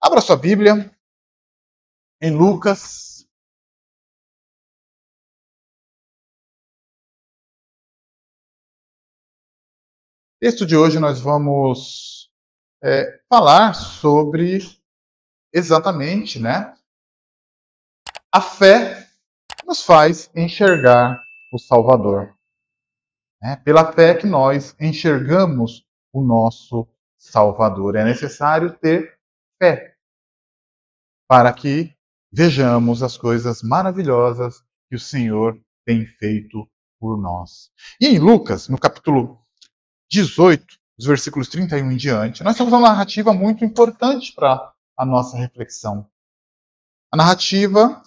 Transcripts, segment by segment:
Abra sua Bíblia em Lucas. No texto de hoje nós vamos falar sobre exatamente, a fé nos faz enxergar o Salvador. Pela fé que nós enxergamos o nosso Salvador. É necessário ter fé para que vejamos as coisas maravilhosas que o Senhor tem feito por nós. E em Lucas, no capítulo 18, os versículos 31 em diante, nós temos uma narrativa muito importante para a nossa reflexão. A narrativa,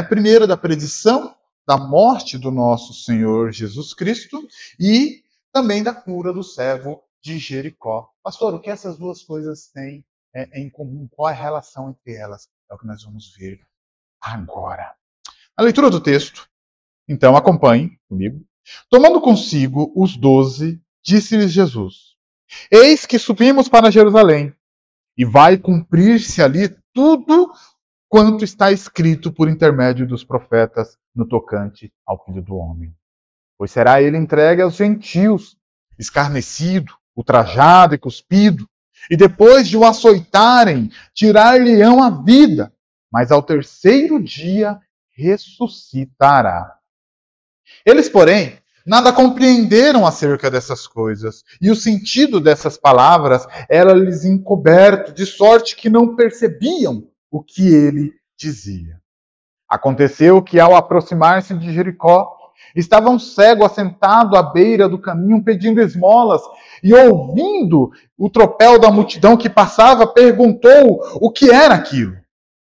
primeiro da predição da morte do nosso Senhor Jesus Cristo e também da cura do cego de Jericó. Pastor, o que essas duas coisas têm em comum? Qual é a relação entre elas? É o que nós vamos ver agora. A leitura do texto, então, acompanhe comigo. Tomando consigo os 12, disse-lhes Jesus: Eis que subimos para Jerusalém, e vai cumprir-se ali tudo quanto está escrito por intermédio dos profetas no tocante ao Filho do Homem. Pois será ele entregue aos gentios, escarnecido, ultrajado e cuspido, e depois de o açoitarem, tirar-lhe-ão a vida, mas ao terceiro dia ressuscitará. Eles, porém, nada compreenderam acerca dessas coisas, e o sentido dessas palavras era lhes encoberto, de sorte que não percebiam o que ele dizia. Aconteceu que, ao aproximar-se de Jericó, estava um cego assentado à beira do caminho pedindo esmolas, e ouvindo o tropel da multidão que passava, perguntou o que era aquilo.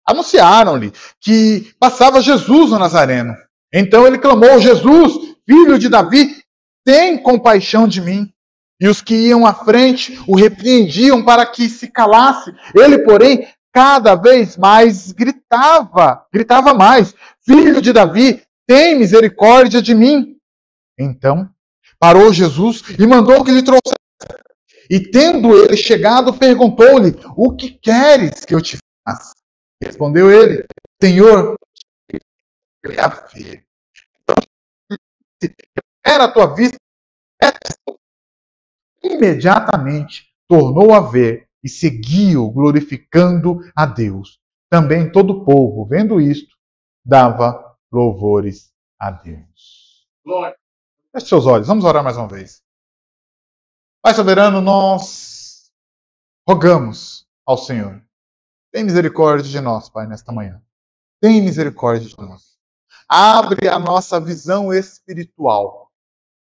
Anunciaram-lhe que passava Jesus o Nazareno. Então ele clamou: Jesus, filho de Davi, tem compaixão de mim. E os que iam à frente o repreendiam para que se calasse. Ele, porém, cada vez mais gritava mais: Filho de Davi, tem misericórdia de mim. Então parou Jesus e mandou que lhe trouxesse. E tendo ele chegado, perguntou-lhe: O que queres que eu te faça? Respondeu ele: Senhor, a ver. Era a tua vista. Imediatamente tornou a ver e seguiu, glorificando a Deus. Também todo o povo, vendo isto, dava louvores a Deus. Feche seus olhos, vamos orar mais uma vez. Pai soberano, nós rogamos ao Senhor. Tem misericórdia de nós, Pai, nesta manhã. Tem misericórdia de nós. Abre a nossa visão espiritual.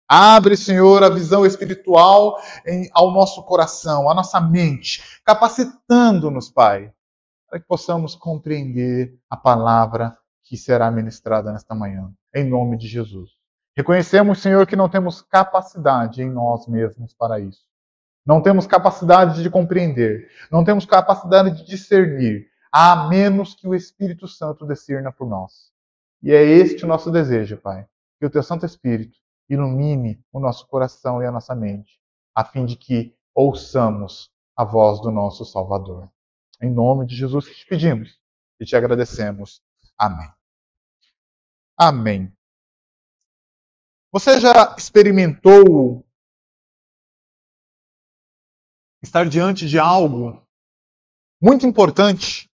Abre, Senhor, a visão espiritual ao nosso coração, à nossa mente, capacitando-nos, Pai, para que possamos compreender a palavra que será ministrada nesta manhã, em nome de Jesus. Reconhecemos, Senhor, que não temos capacidade em nós mesmos para isso. Não temos capacidade de compreender, não temos capacidade de discernir, a menos que o Espírito Santo discerna por nós. E é este o nosso desejo, Pai, que o Teu Santo Espírito ilumine o nosso coração e a nossa mente, a fim de que ouçamos a voz do nosso Salvador. Em nome de Jesus que te pedimos e te agradecemos. Amém. Amém. Você já experimentou estar diante de algo muito importante,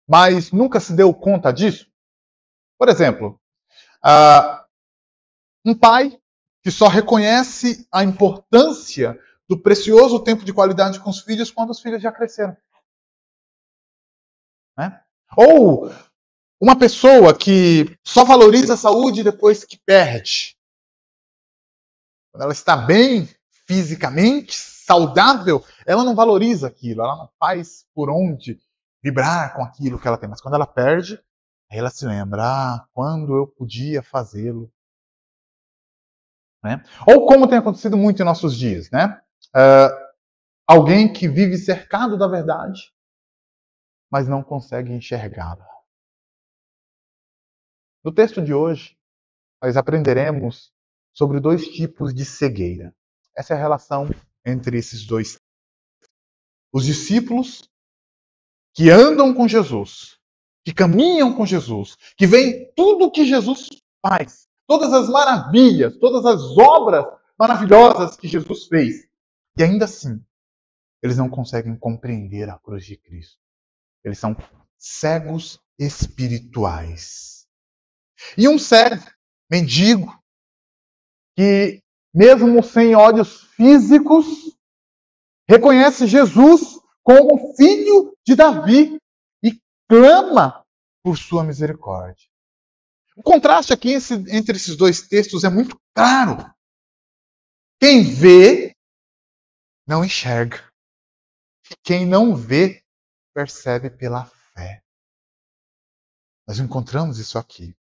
mas nunca se deu conta disso? Por exemplo, um pai que só reconhece a importância do precioso tempo de qualidade com os filhos quando os filhos já cresceram. Ou uma pessoa que só valoriza a saúde depois que perde. Quando ela está bem fisicamente, saudável, ela não valoriza aquilo, ela não faz por onde vibrar com aquilo que ela tem. Mas quando ela perde, aí ela se lembra, quando eu podia fazê-lo. Ou como tem acontecido muito em nossos dias, alguém que vive cercado da verdade, mas não consegue enxergá-la. No texto de hoje, nós aprenderemos sobre 2 tipos de cegueira. Essa é a relação entre esses 2. Os discípulos que andam com Jesus, que caminham com Jesus, que veem tudo o que Jesus faz, todas as maravilhas, todas as obras maravilhosas que Jesus fez. E ainda assim, eles não conseguem compreender a cruz de Cristo. Eles são cegos espirituais. E um cego, mendigo, que mesmo sem olhos físicos, reconhece Jesus como filho de Davi e clama por sua misericórdia. O contraste aqui entre esses dois textos é muito claro. Quem vê, não enxerga. Quem não vê, percebe pela fé. Nós encontramos isso aqui.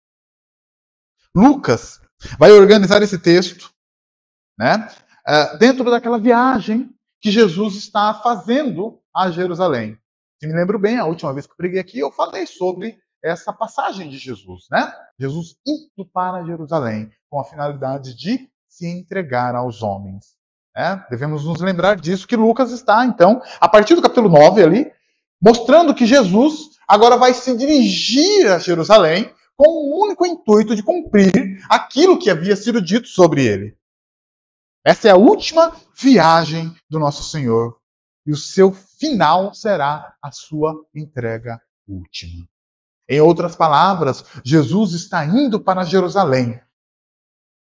Lucas vai organizar esse texto, né, dentro daquela viagem que Jesus está fazendo a Jerusalém. Se me lembro bem, a última vez que eu preguei aqui, eu falei sobre essa passagem de Jesus, né? Jesus indo para Jerusalém com a finalidade de se entregar aos homens. Devemos nos lembrar disso, que Lucas está, então, a partir do capítulo 9 ali, mostrando que Jesus agora vai se dirigir a Jerusalém com o único intuito de cumprir aquilo que havia sido dito sobre ele. Essa é a última viagem do nosso Senhor e o seu final será a sua entrega última. Em outras palavras, Jesus está indo para Jerusalém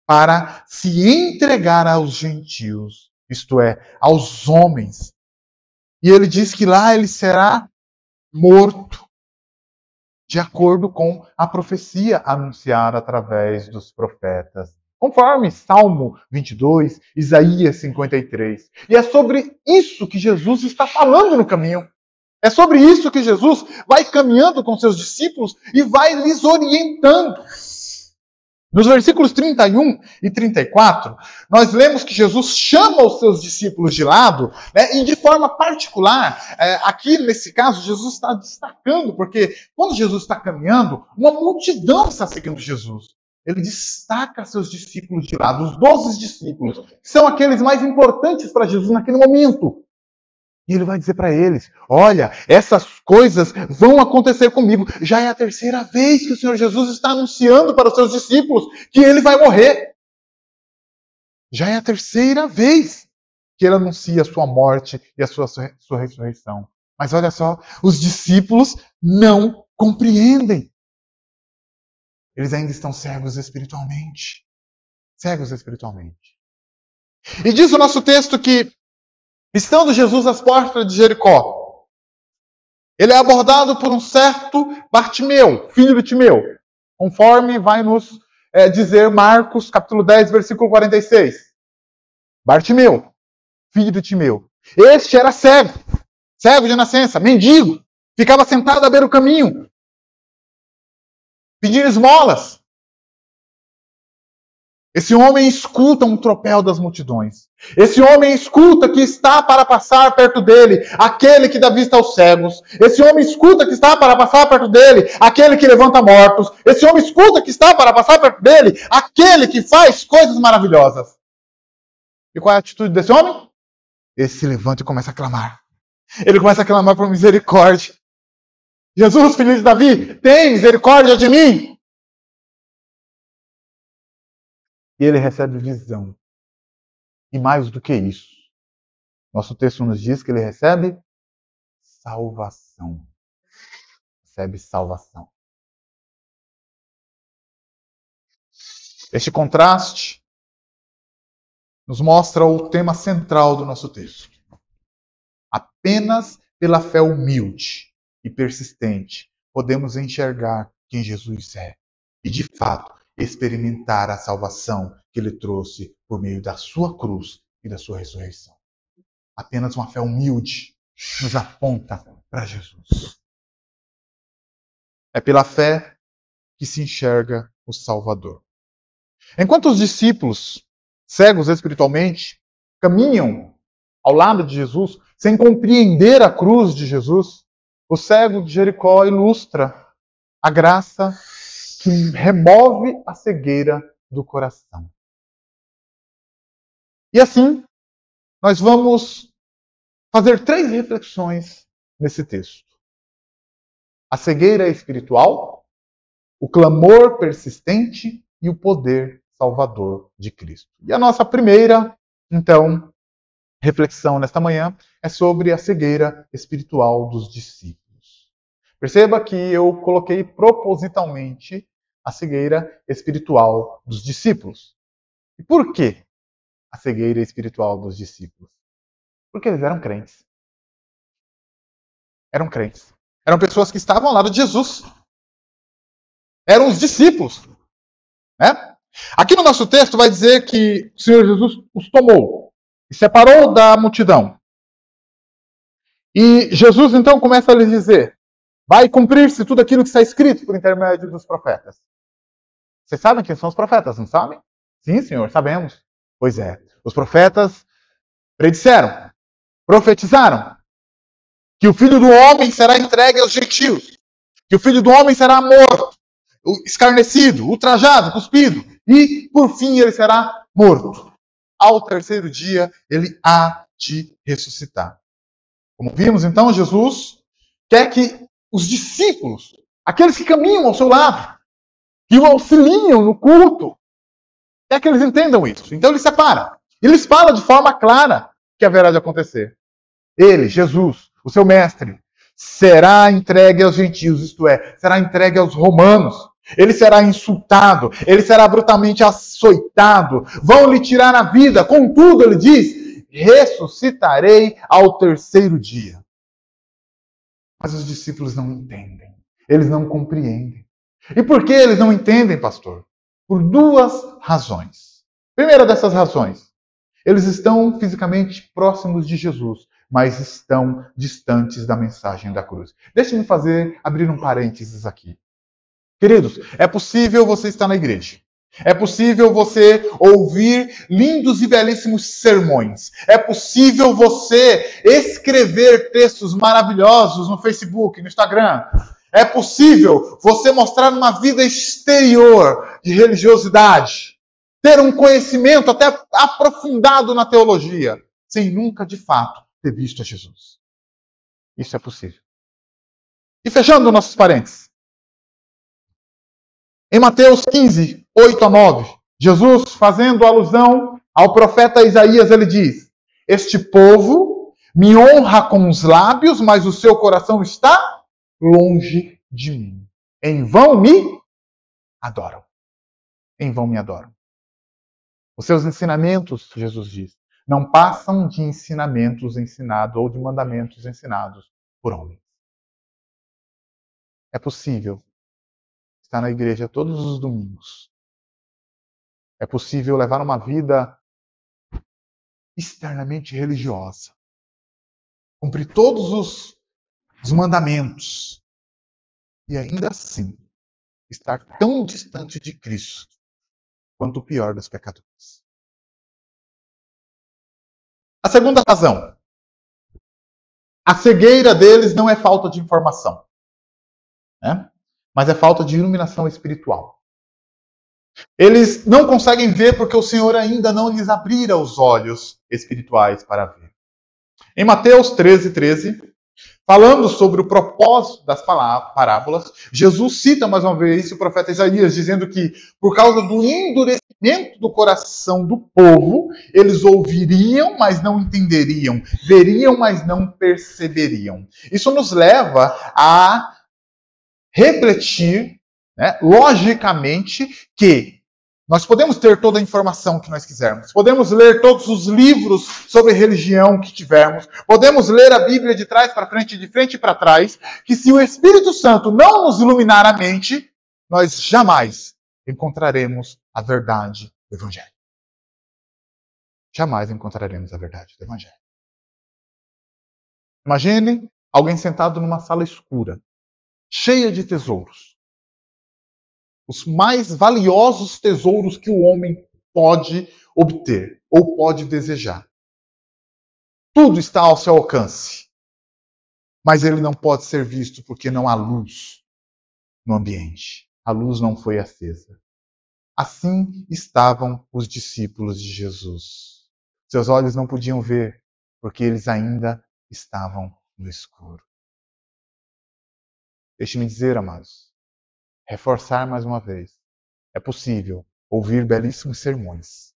para se entregar aos gentios, isto é, aos homens. E ele diz que lá ele será morto, de acordo com a profecia anunciada através dos profetas, conforme Salmo 22, Isaías 53. E é sobre isso que Jesus está falando no caminho. É sobre isso que Jesus vai caminhando com seus discípulos e vai lhes orientando. Nos versículos 31 e 34, nós lemos que Jesus chama os seus discípulos de lado, né, e de forma particular, aqui nesse caso, Jesus está destacando, porque quando Jesus está caminhando, uma multidão está seguindo Jesus. Ele destaca seus discípulos de lado, os 12 discípulos, que são aqueles mais importantes para Jesus naquele momento. E ele vai dizer para eles: olha, essas coisas vão acontecer comigo. Já é a terceira vez que o Senhor Jesus está anunciando para os seus discípulos que ele vai morrer. Já é a terceira vez que ele anuncia a sua morte e a sua ressurreição. Mas olha só, os discípulos não compreendem. Eles ainda estão cegos espiritualmente. Cegos espiritualmente. E diz o nosso texto que, estando Jesus às portas de Jericó, ele é abordado por um certo Bartimeu, filho de Timeu, conforme vai nos dizer Marcos, capítulo 10, versículo 46. Bartimeu, filho de Timeu. Este era cego, cego de nascença, mendigo, ficava sentado à beira do caminho, pedindo esmolas. Esse homem escuta um tropel das multidões. Esse homem escuta que está para passar perto dele aquele que dá vista aos cegos. Esse homem escuta que está para passar perto dele aquele que levanta mortos. Esse homem escuta que está para passar perto dele aquele que faz coisas maravilhosas. E qual é a atitude desse homem? Ele se levanta e começa a clamar. Ele começa a clamar por misericórdia. Jesus, filho de Davi, tem misericórdia de mim. E ele recebe visão. E mais do que isso, nosso texto nos diz que ele recebe salvação. Recebe salvação. Este contraste nos mostra o tema central do nosso texto. Apenas pela fé humilde e persistente podemos enxergar quem Jesus é. E, de fato, experimentar a salvação que ele trouxe por meio da sua cruz e da sua ressurreição. Apenas uma fé humilde nos aponta para Jesus. É pela fé que se enxerga o Salvador. Enquanto os discípulos, cegos espiritualmente, caminham ao lado de Jesus, sem compreender a cruz de Jesus, o cego de Jericó ilustra a graça que remove a cegueira do coração. E assim, nós vamos fazer 3 reflexões nesse texto. A cegueira espiritual, o clamor persistente e o poder salvador de Cristo. E a nossa primeira, então, reflexão nesta manhã é sobre a cegueira espiritual dos discípulos. Perceba que eu coloquei propositalmente a cegueira espiritual dos discípulos. E por que a cegueira espiritual dos discípulos? Porque eles eram crentes. Eram crentes. Eram pessoas que estavam ao lado de Jesus. Eram os discípulos. Né? Aqui no nosso texto vai dizer que o Senhor Jesus os tomou e separou da multidão. E Jesus então começa a lhes dizer: vai cumprir-se tudo aquilo que está escrito por intermédio dos profetas. Vocês sabem quem são os profetas, não sabem? Sim, Senhor, sabemos. Pois é, os profetas predisseram, profetizaram que o Filho do Homem será entregue aos gentios, que o Filho do Homem será morto, escarnecido, ultrajado, cuspido, e por fim ele será morto. Ao terceiro dia ele há de ressuscitar. Como vimos então, Jesus quer que os discípulos, aqueles que caminham ao seu lado, que o auxiliam no culto, quer que eles entendam isso. Então ele separa. Ele lhes fala de forma clara o que haverá de acontecer. Ele, Jesus, o seu mestre, será entregue aos gentios, isto é, será entregue aos romanos. Ele será insultado, ele será brutalmente açoitado, vão lhe tirar a vida. Contudo, ele diz: ressuscitarei ao terceiro dia. Mas os discípulos não entendem, eles não compreendem. E por que eles não entendem, pastor? Por duas razões. Primeira dessas razões, eles estão fisicamente próximos de Jesus, mas estão distantes da mensagem da cruz. Deixe-me abrir um parênteses aqui. Queridos, é possível você estar na igreja. É possível você ouvir lindos e belíssimos sermões. É possível você escrever textos maravilhosos no Facebook, no Instagram. É possível você mostrar uma vida exterior de religiosidade. Ter um conhecimento até aprofundado na teologia, sem nunca, de fato, ter visto a Jesus. Isso é possível. E fechando nossos parênteses. Em Mateus 15, 8 a 9, Jesus, fazendo alusão ao profeta Isaías, ele diz: este povo me honra com os lábios, mas o seu coração está longe de mim. Em vão me adoram. Em vão me adoram. Os seus ensinamentos, Jesus diz, não passam de ensinamentos ensinados ou de mandamentos ensinados por homens. É possível estar na igreja todos os domingos. É possível levar uma vida externamente religiosa. Cumprir todos os mandamentos. E ainda assim, estar tão distante de Cristo quanto o pior dos pecadores. A segunda razão. A cegueira deles não é falta de informação, né? Mas é falta de iluminação espiritual. Eles não conseguem ver porque o Senhor ainda não lhes abrira os olhos espirituais para ver. Em Mateus 13, falando sobre o propósito das parábolas, Jesus cita mais uma vez o profeta Isaías, dizendo que por causa do endurecimento do coração do povo, eles ouviriam, mas não entenderiam, veriam, mas não perceberiam. Isso nos leva a refletir, né, logicamente, que nós podemos ter toda a informação que nós quisermos. Podemos ler todos os livros sobre religião que tivermos. Podemos ler a Bíblia de trás para frente, de frente para trás. Que se o Espírito Santo não nos iluminar a mente, nós jamais encontraremos a verdade do Evangelho. Jamais encontraremos a verdade do Evangelho. Imagine alguém sentado numa sala escura, cheia de tesouros. Os mais valiosos tesouros que o homem pode obter ou pode desejar. Tudo está ao seu alcance. Mas ele não pode ser visto porque não há luz no ambiente. A luz não foi acesa. Assim estavam os discípulos de Jesus. Seus olhos não podiam ver porque eles ainda estavam no escuro. Deixe-me dizer, amados, reforçar mais uma vez. É possível ouvir belíssimos sermões.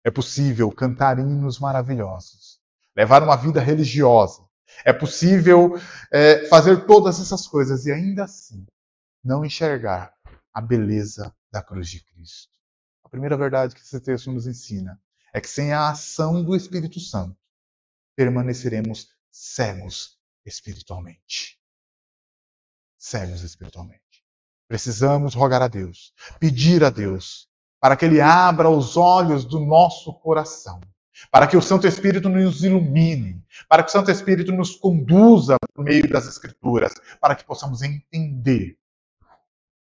É possível cantar hinos maravilhosos. Levar uma vida religiosa. É possível fazer todas essas coisas e ainda assim não enxergar a beleza da cruz de Cristo. A primeira verdade que esse texto nos ensina é que sem a ação do Espírito Santo, permaneceremos cegos espiritualmente. Cegos espiritualmente. Precisamos rogar a Deus, pedir a Deus, para que Ele abra os olhos do nosso coração, para que o Santo Espírito nos ilumine, para que o Santo Espírito nos conduza por meio das Escrituras, para que possamos entender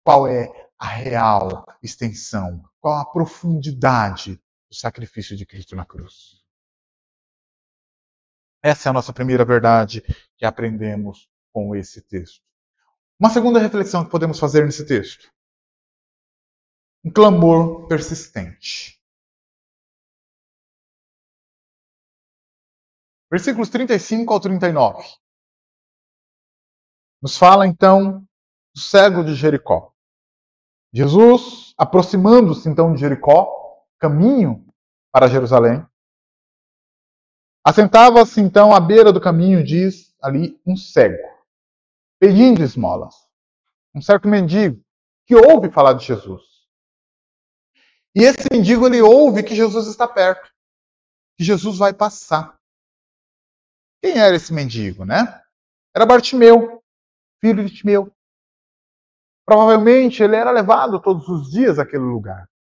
qual é a real extensão, qual a profundidade do sacrifício de Cristo na cruz. Essa é a nossa primeira verdade que aprendemos com esse texto. Uma segunda reflexão que podemos fazer nesse texto. Um clamor persistente. Versículos 35 ao 39. Nos fala então do cego de Jericó. Jesus, aproximando-se então de Jericó, caminho para Jerusalém, assentava-se então à beira do caminho, diz ali, um cego, pedindo esmolas. Um certo mendigo que ouve falar de Jesus. E esse mendigo, ele ouve que Jesus está perto, que Jesus vai passar. Quem era esse mendigo, né? Era Bartimeu, filho de Timeu. Provavelmente ele era levado todos os dias àquele lugar.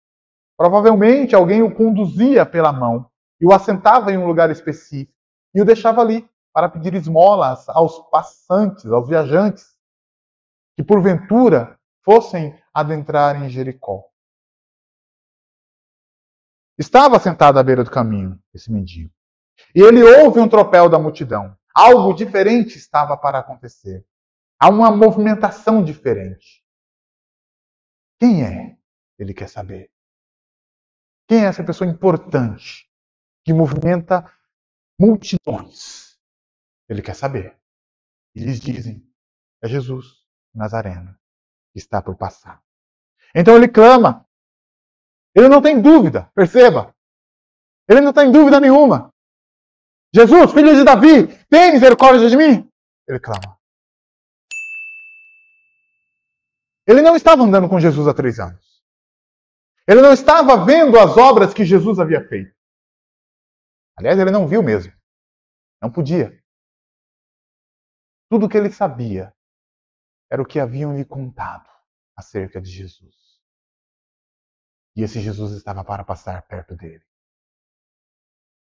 Provavelmente alguém o conduzia pela mão e o assentava em um lugar específico e o deixava ali para pedir esmolas aos passantes, aos viajantes, que porventura fossem adentrar em Jericó. Estava sentado à beira do caminho, esse mendigo. E ele ouve um tropel da multidão. Algo diferente estava para acontecer. Há uma movimentação diferente. Quem é? Ele quer saber. Quem é essa pessoa importante que movimenta multidões? Ele quer saber. E eles dizem, é Jesus Nazareno, que está por passar. Então ele clama. Ele não tem dúvida, perceba. Ele não tem dúvida nenhuma. Jesus, filho de Davi, tem misericórdia de mim? Ele clama. Ele não estava andando com Jesus há 3 anos. Ele não estava vendo as obras que Jesus havia feito. Aliás, ele não viu mesmo. Não podia. Tudo o que ele sabia era o que haviam lhe contado acerca de Jesus. E esse Jesus estava para passar perto dele.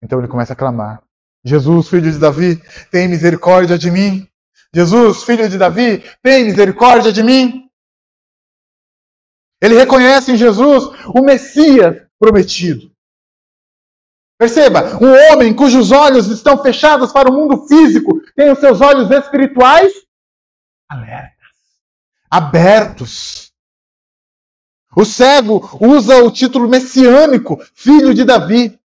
Então ele começa a clamar. Jesus, filho de Davi, tem misericórdia de mim. Jesus, filho de Davi, tem misericórdia de mim. Ele reconhece em Jesus o Messias prometido. Perceba, um homem cujos olhos estão fechados para o mundo físico tem os seus olhos espirituais alertas, abertos. O cego usa o título messiânico, filho de Davi.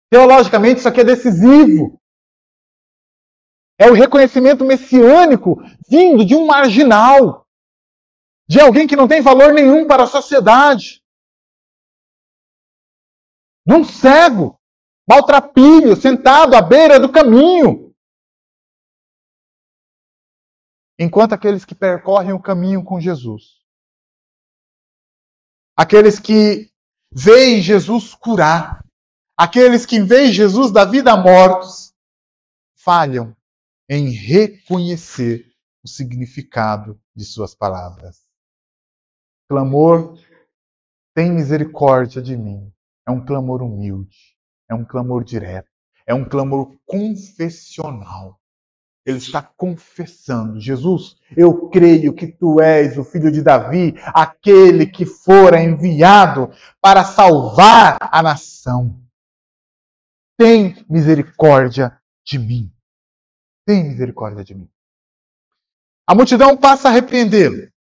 Teologicamente, isso aqui é decisivo. É o reconhecimento messiânico vindo de um marginal, de alguém que não tem valor nenhum para a sociedade. De um cego, maltrapilho, sentado à beira do caminho. Enquanto aqueles que percorrem o caminho com Jesus, aqueles que veem Jesus curar, aqueles que veem Jesus da vida a mortos, falham em reconhecer o significado de suas palavras. Clamor, tem misericórdia de mim. É um clamor humilde, é um clamor direto, é um clamor confessional. Ele está confessando, Jesus, eu creio que tu és o filho de Davi, aquele que fora enviado para salvar a nação. Tem misericórdia de mim. Tem misericórdia de mim. A multidão passa a repreendê-lo.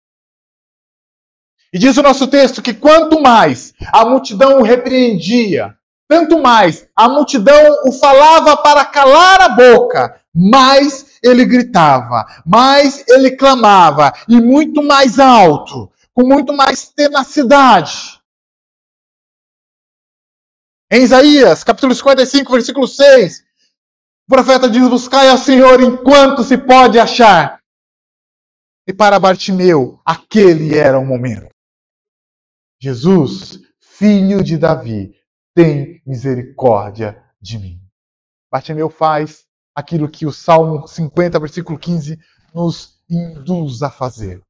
E diz o nosso texto que quanto mais a multidão o repreendia, tanto mais a multidão o falava para calar a boca, mais ele gritava, mais ele clamava, e muito mais alto, com muito mais tenacidade. Em Isaías, capítulo 55, versículo 6, o profeta diz: buscai ao Senhor enquanto se pode achar. E para Bartimeu, aquele era o momento. Jesus, filho de Davi, tem misericórdia de mim. Bartimeu faz aquilo que o Salmo 50, versículo 15, nos induz a fazer.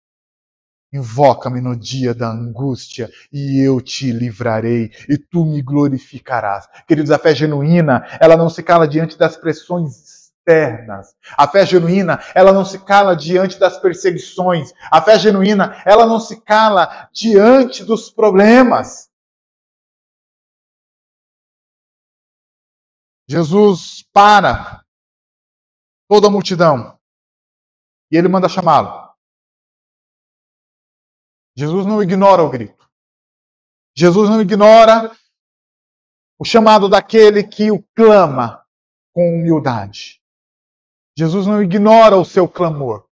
Invoca-me no dia da angústia e eu te livrarei e tu me glorificarás. Queridos, a fé genuína, ela não se cala diante das pressões externas. A fé genuína, ela não se cala diante das perseguições. A fé genuína, ela não se cala diante dos problemas. Jesus para toda a multidão e ele manda chamá-lo. Jesus não ignora o grito. Jesus não ignora o chamado daquele que o clama com humildade. Jesus não ignora o seu clamor.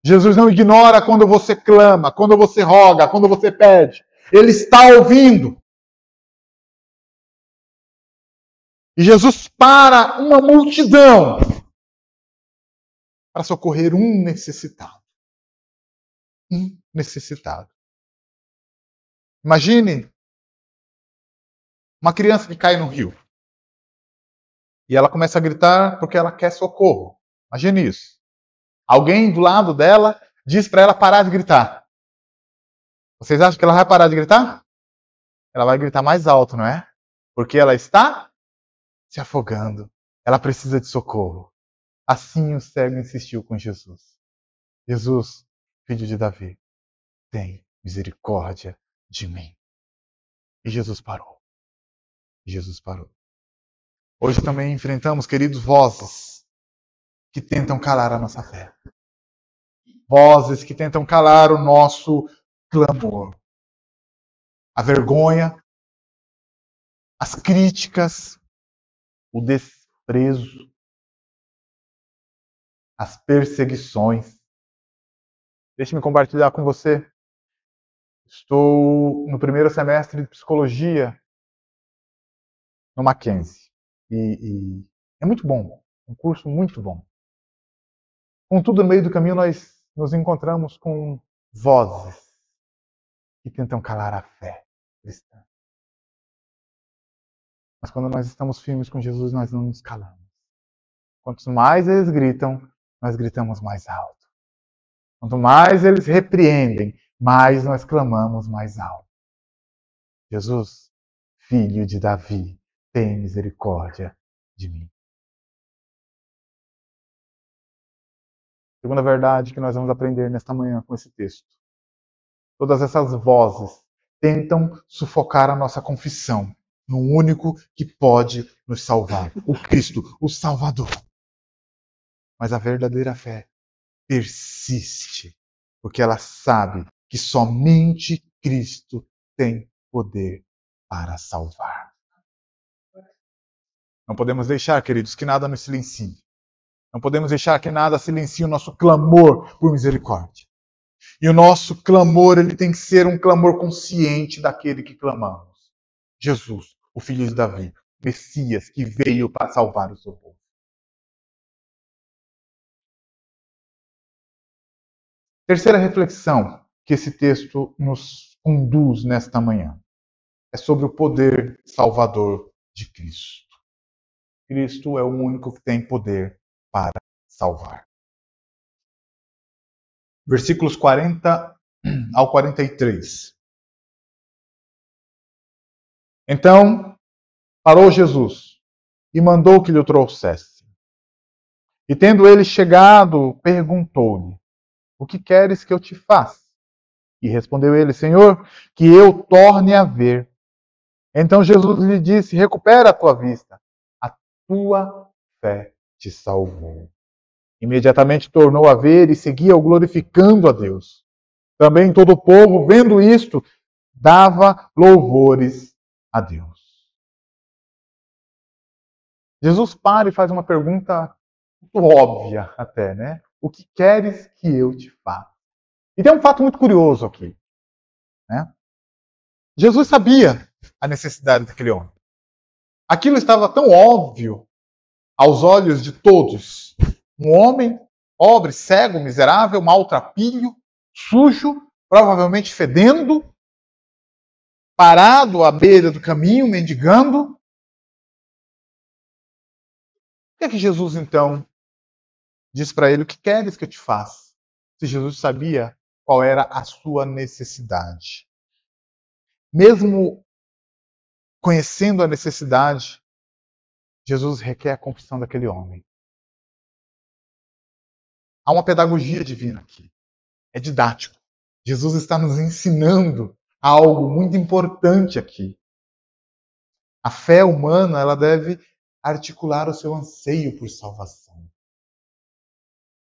Jesus não ignora quando você clama, quando você roga, quando você pede. Ele está ouvindo. E Jesus para uma multidão para socorrer um necessitado. Um necessitado. Imagine uma criança que cai no rio. E ela começa a gritar porque ela quer socorro. Imagine isso. Alguém do lado dela diz para ela parar de gritar. Vocês acham que ela vai parar de gritar? Ela vai gritar mais alto, não é? Porque ela está se afogando. Ela precisa de socorro. Assim o cego insistiu com Jesus. Jesus, filho de Davi, tem misericórdia de mim. E Jesus parou. Jesus parou. Hoje também enfrentamos, queridos, vozes que tentam calar a nossa fé. Vozes que tentam calar o nosso clamor. A vergonha, as críticas, o desprezo, as perseguições. Deixe-me compartilhar com você. Estou no primeiro semestre de psicologia no Mackenzie. E é muito bom. Um curso muito bom. Contudo, no meio do caminho, nós nos encontramos com vozes que tentam calar a fé cristã. Mas quando nós estamos firmes com Jesus, nós não nos calamos. Quanto mais eles gritam, nós gritamos mais alto. Quanto mais eles repreendem, mais nós clamamos mais alto. Jesus, filho de Davi, tem misericórdia de mim. Segunda verdade que nós vamos aprender nesta manhã com esse texto. Todas essas vozes tentam sufocar a nossa confissão no único que pode nos salvar, o Cristo, o Salvador. Mas a verdadeira fé persiste, porque ela sabe que somente Cristo tem poder para salvar. Não podemos deixar, queridos, que nada nos silencie. Não podemos deixar que nada silencie o nosso clamor por misericórdia. E o nosso clamor, ele tem que ser um clamor consciente daquele que clamamos. Jesus, o Filho de Davi, Messias, que veio para salvar o seu povo. Terceira reflexão que esse texto nos conduz nesta manhã é sobre o poder salvador de Cristo. Cristo é o único que tem poder para salvar. Versículos 40 ao 43. Então parou Jesus e mandou que lhe o trouxesse. E tendo ele chegado, perguntou-lhe: o que queres que eu te faça? E respondeu ele: Senhor, que eu torne a ver. Então Jesus lhe disse: recupera a tua vista. A tua fé te salvou. Imediatamente tornou a ver e seguia-o glorificando a Deus. Também todo o povo, vendo isto, dava louvores a Deus. Jesus para e faz uma pergunta muito óbvia até, né? O que queres que eu te faça? E tem um fato muito curioso aqui, né? Jesus sabia a necessidade daquele homem. Aquilo estava tão óbvio aos olhos de todos. Um homem pobre, cego, miserável, maltrapilho, sujo, provavelmente fedendo, parado à beira do caminho, mendigando. Por que Jesus, então, diz para ele: o que queres que eu te faça? Se Jesus sabia qual era a sua necessidade. Mesmo conhecendo a necessidade, Jesus requer a confissão daquele homem. Há uma pedagogia divina aqui. É didático. Jesus está nos ensinando algo muito importante aqui. A fé humana, ela deve articular o seu anseio por salvação.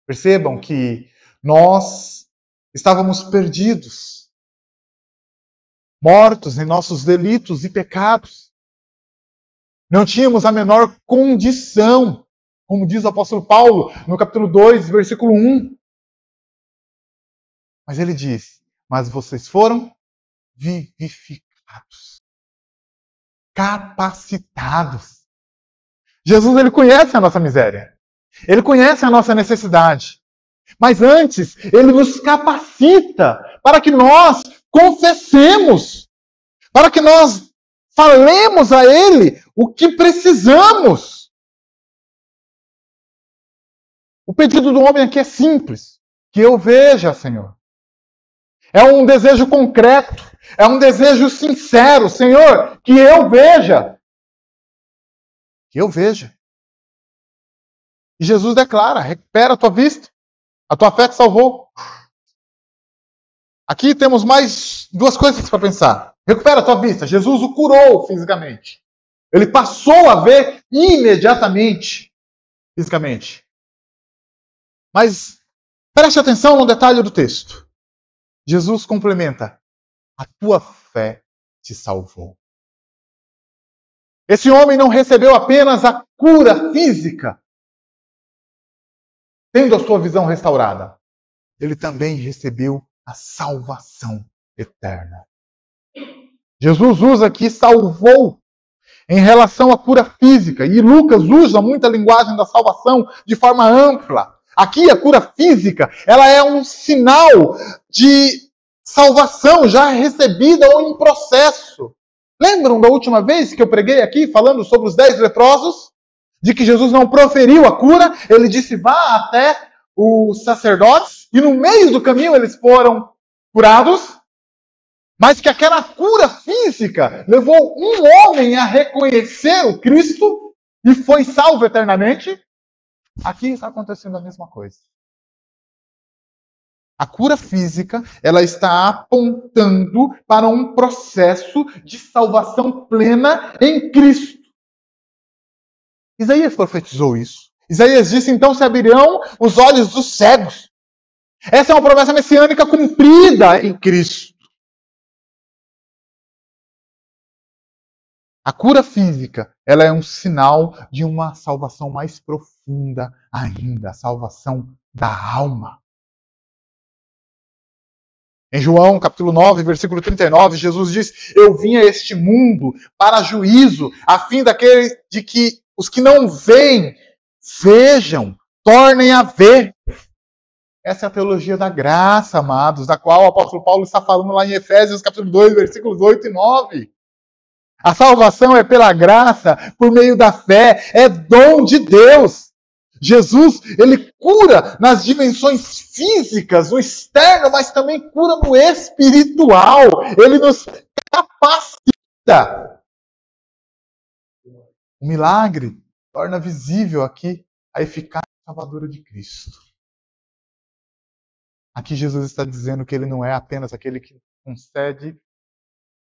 Percebam que nós estávamos perdidos, mortos em nossos delitos e pecados. Não tínhamos a menor condição, como diz o apóstolo Paulo no capítulo 2, versículo 1. Mas ele diz: mas vocês foram vivificados, capacitados. Jesus, ele conhece a nossa miséria. Ele conhece a nossa necessidade. Mas antes, ele nos capacita para que nós confessemos, para que nós falemos a ele o que precisamos. O pedido do homem aqui é simples: que eu veja, Senhor. É um desejo concreto, é um desejo sincero. Senhor, que eu veja. Que eu veja. E Jesus declara: recupera a tua vista, a tua fé te salvou. Aqui temos mais duas coisas para pensar. Recupera a tua vista. Jesus o curou fisicamente. Ele passou a ver imediatamente, fisicamente. Mas preste atenção no detalhe do texto. Jesus complementa: a tua fé te salvou. Esse homem não recebeu apenas a cura física, tendo a sua visão restaurada. Ele também recebeu a salvação eterna. Jesus usa aqui salvou em relação à cura física. E Lucas usa muita linguagem da salvação de forma ampla. Aqui a cura física, ela é um sinal de salvação já recebida ou em processo. Lembram da última vez que eu preguei aqui falando sobre os 10 leprosos? De que Jesus não proferiu a cura, ele disse: vá até os sacerdotes, e no meio do caminho eles foram curados, mas que aquela cura física levou um homem a reconhecer o Cristo e foi salvo eternamente. Aqui está acontecendo a mesma coisa. A cura física, ela está apontando para um processo de salvação plena em Cristo. Isaías profetizou isso. Isaías disse: então se abrirão os olhos dos cegos. Essa é uma promessa messiânica cumprida em Cristo. A cura física, ela é um sinal de uma salvação mais profunda ainda, a salvação da alma. Em João, capítulo 9, versículo 39, Jesus diz: eu vim a este mundo para juízo, a fim de que os que não veem, vejam, tornem a ver. Essa é a teologia da graça, amados, da qual o apóstolo Paulo está falando lá em Efésios, capítulo 2, versículos 8 e 9. A salvação é pela graça, por meio da fé, é dom de Deus. Jesus, ele cura nas dimensões físicas, no externo, mas também cura no espiritual. Ele nos capacita. O milagre torna visível aqui a eficácia salvadora de Cristo. Aqui Jesus está dizendo que ele não é apenas aquele que concede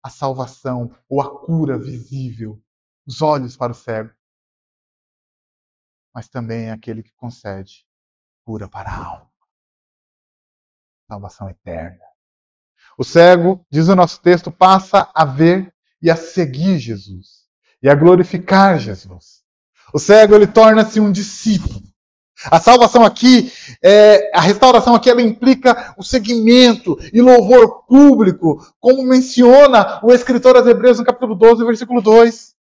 a salvação ou a cura visível, os olhos para o cego, mas também é aquele que concede cura para a alma, salvação eterna. O cego, diz o nosso texto, passa a ver e a seguir Jesus e a glorificar Jesus. O cego, ele torna-se um discípulo. A salvação aqui, a restauração aqui, ela implica o seguimento e louvor público, como menciona o escritor aos Hebreus no capítulo 12, versículo 2.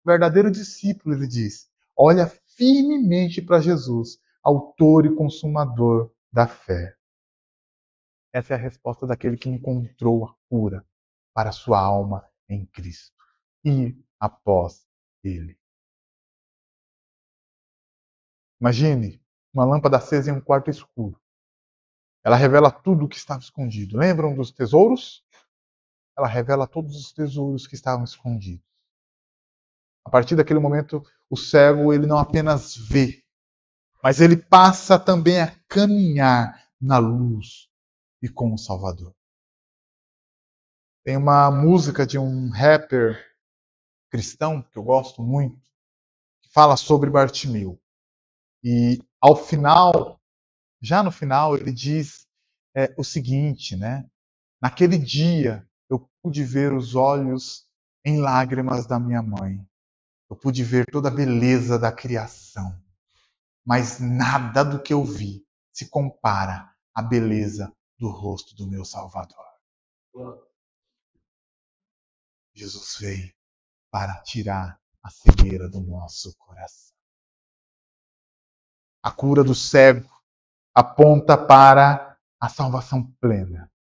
O verdadeiro discípulo, ele diz, olha firmemente para Jesus, autor e consumador da fé. Essa é a resposta daquele que encontrou a cura para a sua alma em Cristo. E após ele. Imagine uma lâmpada acesa em um quarto escuro. Ela revela tudo o que estava escondido. Lembram dos tesouros? Ela revela todos os tesouros que estavam escondidos. A partir daquele momento, o cego ele não apenas vê, mas ele passa também a caminhar na luz e com o Salvador. Tem uma música de um rapper cristão que eu gosto muito, que fala sobre Bartimeu. E ao final, já no final, ele diz o seguinte, né? Naquele dia eu pude ver os olhos em lágrimas da minha mãe. Eu pude ver toda a beleza da criação. Mas nada do que eu vi se compara à beleza do rosto do meu Salvador. Jesus veio para tirar a cegueira do nosso coração. A cura do cego aponta para a salvação plena.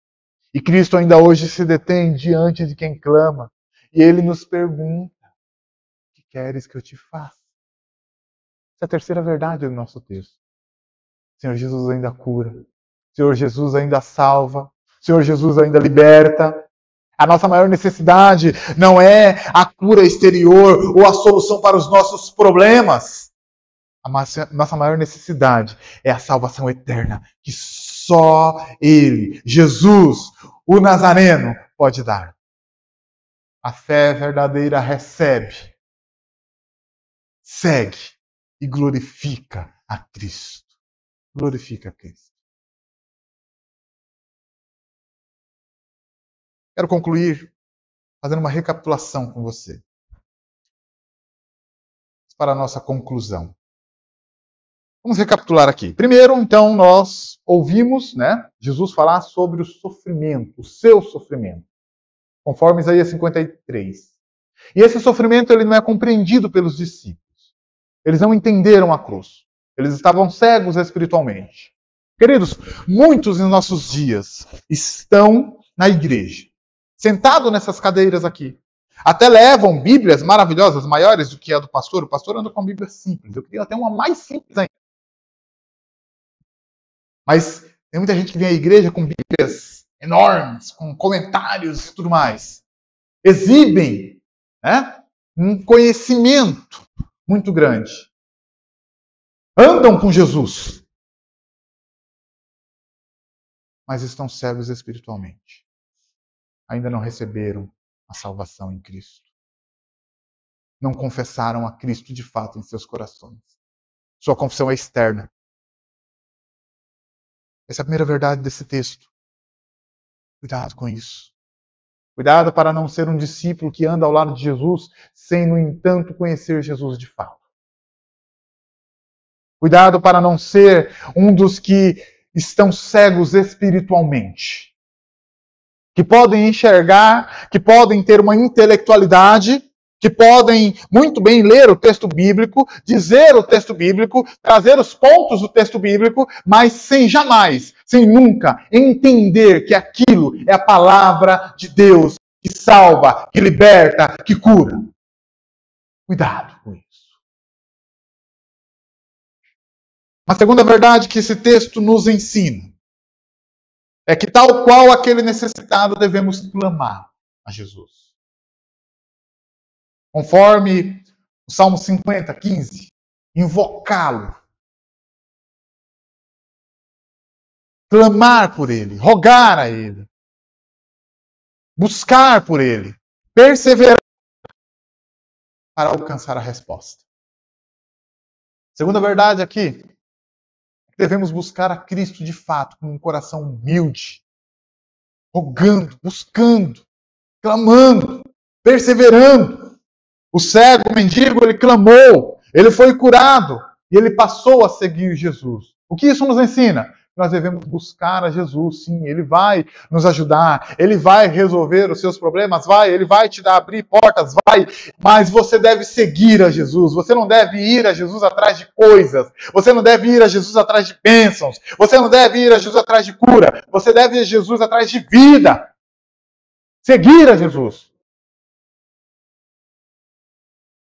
E Cristo ainda hoje se detém diante de quem clama. E Ele nos pergunta, o que queres que eu te faça? Essa é a terceira verdade do nosso texto. O Senhor Jesus ainda cura. O Senhor Jesus ainda salva. O Senhor Jesus ainda liberta. A nossa maior necessidade não é a cura exterior ou a solução para os nossos problemas. A nossa maior necessidade é a salvação eterna, que só Ele, Jesus, o Nazareno, pode dar. A fé verdadeira recebe, segue e glorifica a Cristo. Glorifica a Cristo. Quero concluir fazendo uma recapitulação com você. Para a nossa conclusão. Vamos recapitular aqui. Primeiro, então, nós ouvimos, Jesus falar sobre o sofrimento, o seu sofrimento, conforme Isaías 53. E esse sofrimento ele não é compreendido pelos discípulos. Eles não entenderam a cruz. Eles estavam cegos espiritualmente. Queridos, muitos em nossos dias estão na igreja, sentados nessas cadeiras aqui. Até levam Bíblias maravilhosas, maiores do que a do pastor. O pastor anda com uma Bíblia simples. Eu queria até uma mais simples ainda. Mas tem muita gente que vem à igreja com Bíblias enormes, com comentários e tudo mais. Exibem um conhecimento muito grande. Andam com Jesus. Mas estão cegos espiritualmente. Ainda não receberam a salvação em Cristo. Não confessaram a Cristo de fato em seus corações. Sua confissão é externa. Essa é a primeira verdade desse texto. Cuidado com isso. Cuidado para não ser um discípulo que anda ao lado de Jesus sem, no entanto, conhecer Jesus de fato. Cuidado para não ser um dos que estão cegos espiritualmente. Que podem enxergar, que podem ter uma intelectualidade, que podem muito bem ler o texto bíblico, dizer o texto bíblico, trazer os pontos do texto bíblico, mas sem jamais, sem nunca entender que aquilo é a palavra de Deus que salva, que liberta, que cura. Cuidado com isso. Uma segunda verdade que esse texto nos ensina é que, tal qual aquele necessitado, devemos clamar a Jesus. Conforme o Salmo 50, 15, invocá-lo. Clamar por ele, rogar a ele. Buscar por ele. Perseverar para alcançar a resposta. Segunda verdade aqui, devemos buscar a Cristo de fato, com um coração humilde, rogando, buscando, clamando, perseverando. O cego, o mendigo, ele clamou, ele foi curado. E ele passou a seguir Jesus. O que isso nos ensina? Nós devemos buscar a Jesus, sim, ele vai nos ajudar, ele vai resolver os seus problemas, ele vai te dar, abrir portas, mas você deve seguir a Jesus, você não deve ir a Jesus atrás de coisas, você não deve ir a Jesus atrás de bênçãos, você não deve ir a Jesus atrás de cura, você deve ir a Jesus atrás de vida. Seguir a Jesus.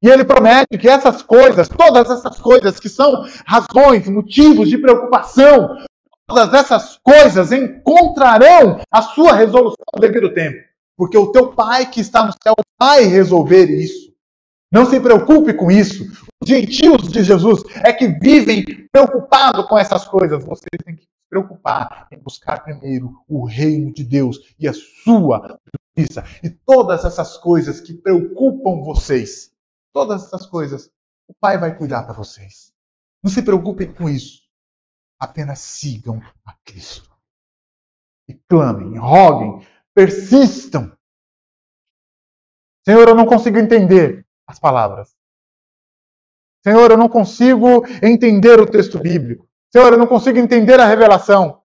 E ele promete que essas coisas, todas essas coisas que são razões, motivos de preocupação, todas essas coisas encontrarão a sua resolução no devido tempo. Porque o teu Pai que está no céu vai resolver isso. Não se preocupe com isso. Os gentios de Jesus é que vivem preocupados com essas coisas. Você tem que se preocupar em buscar primeiro o reino de Deus e a sua justiça. E todas essas coisas que preocupam vocês, todas essas coisas, o Pai vai cuidar para vocês. Não se preocupem com isso. Apenas sigam a Cristo. E clamem, roguem, persistam. Senhor, eu não consigo entender as palavras. Senhor, eu não consigo entender o texto bíblico. Senhor, eu não consigo entender a revelação.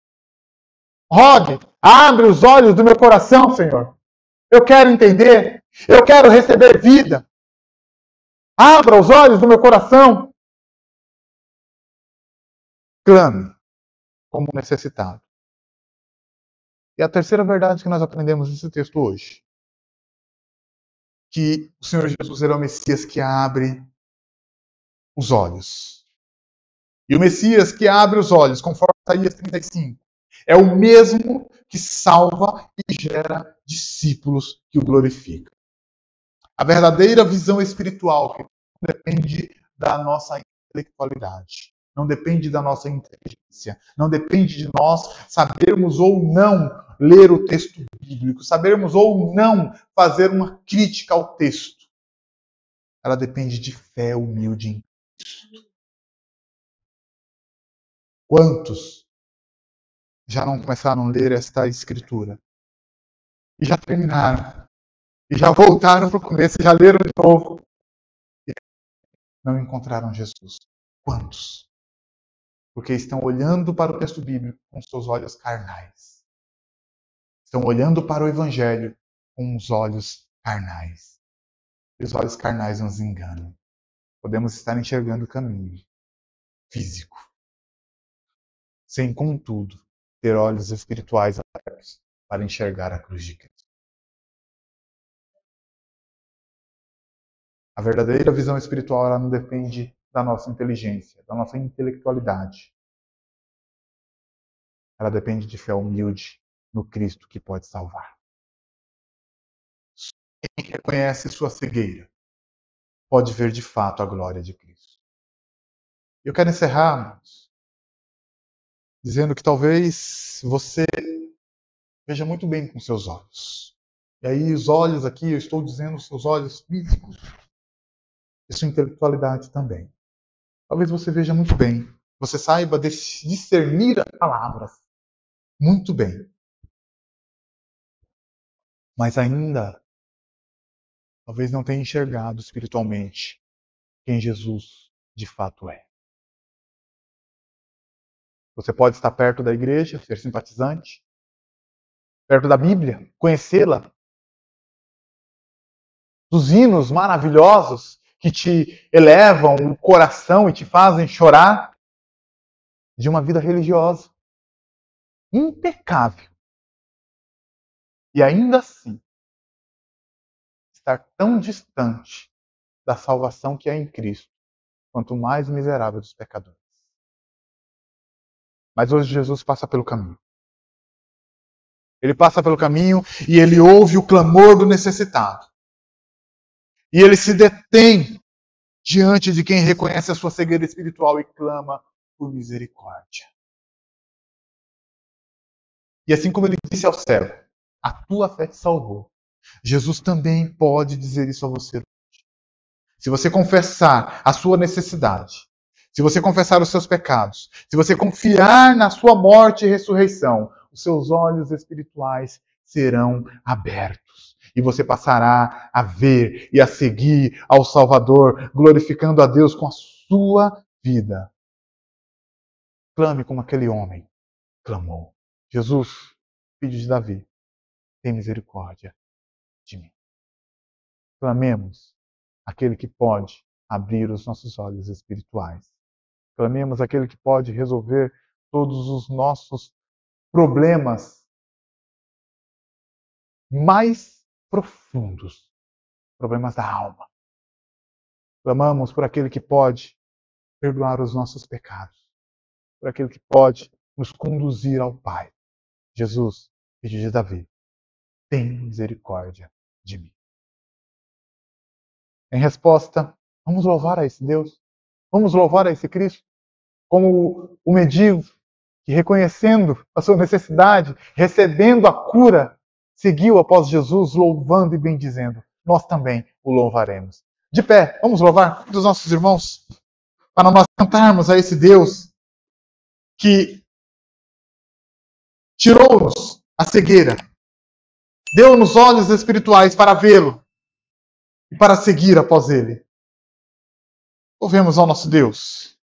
Rogue, abre os olhos do meu coração, Senhor. Eu quero entender. Eu quero receber vida. Abra os olhos do meu coração. Clame como necessitado. E a terceira verdade que nós aprendemos nesse texto hoje, que o Senhor Jesus é o Messias que abre os olhos. E o Messias que abre os olhos, conforme Isaías 35, é o mesmo que salva e gera discípulos que o glorificam. A verdadeira visão espiritual que não depende da nossa intelectualidade, não depende da nossa inteligência, não depende de nós sabermos ou não ler o texto bíblico, sabermos ou não fazer uma crítica ao texto. Ela depende de fé humilde em Cristo. Quantos já não começaram a ler esta escritura? E já terminaram. E já voltaram para o começo, e já leram de novo. E não encontraram Jesus. Quantos? Porque estão olhando para o texto bíblico com seus olhos carnais. Estão olhando para o Evangelho com os olhos carnais. E os olhos carnais nos enganam. Podemos estar enxergando o caminho físico, sem, contudo, ter olhos espirituais abertos para enxergar a cruz de Cristo. A verdadeira visão espiritual ela não depende da nossa inteligência, da nossa intelectualidade. Ela depende de fé humilde no Cristo que pode salvar. Quem reconhece sua cegueira pode ver de fato a glória de Cristo. Eu quero encerrar, irmãos, dizendo que talvez você veja muito bem com seus olhos. E aí os olhos aqui, eu estou dizendo os seus olhos físicos e sua intelectualidade também. Talvez você veja muito bem, você saiba discernir as palavras muito bem. Mas ainda, talvez não tenha enxergado espiritualmente quem Jesus de fato é. Você pode estar perto da igreja, ser simpatizante, perto da Bíblia, conhecê-la, dos hinos maravilhosos que te elevam o coração e te fazem chorar, de uma vida religiosa impecável. E ainda assim, estar tão distante da salvação que é em Cristo, quanto mais miserável dos pecadores. Mas hoje Jesus passa pelo caminho. Ele passa pelo caminho e ele ouve o clamor do necessitado. E ele se detém diante de quem reconhece a sua cegueira espiritual e clama por misericórdia. E assim como ele disse ao céu, a tua fé te salvou. Jesus também pode dizer isso a você. Se você confessar a sua necessidade, se você confessar os seus pecados, se você confiar na sua morte e ressurreição, os seus olhos espirituais serão abertos. E você passará a ver e a seguir ao Salvador, glorificando a Deus com a sua vida. Clame como aquele homem clamou. Jesus, filho de Davi, tem misericórdia de mim. Clamemos aquele que pode abrir os nossos olhos espirituais. Clamemos aquele que pode resolver todos os nossos problemas mais profundos, problemas da alma. Clamamos por aquele que pode perdoar os nossos pecados, por aquele que pode nos conduzir ao Pai. Jesus, filho de Davi, tem misericórdia de mim. Em resposta, vamos louvar a esse Deus, vamos louvar a esse Cristo, como o mendigo que, reconhecendo a sua necessidade, recebendo a cura, seguiu após Jesus, louvando e bendizendo. Nós também o louvaremos. De pé, vamos louvar dos nossos irmãos, para nós cantarmos a esse Deus que tirou-nos a cegueira, deu-nos olhos espirituais para vê-lo e para seguir após ele. Louvemos ao nosso Deus.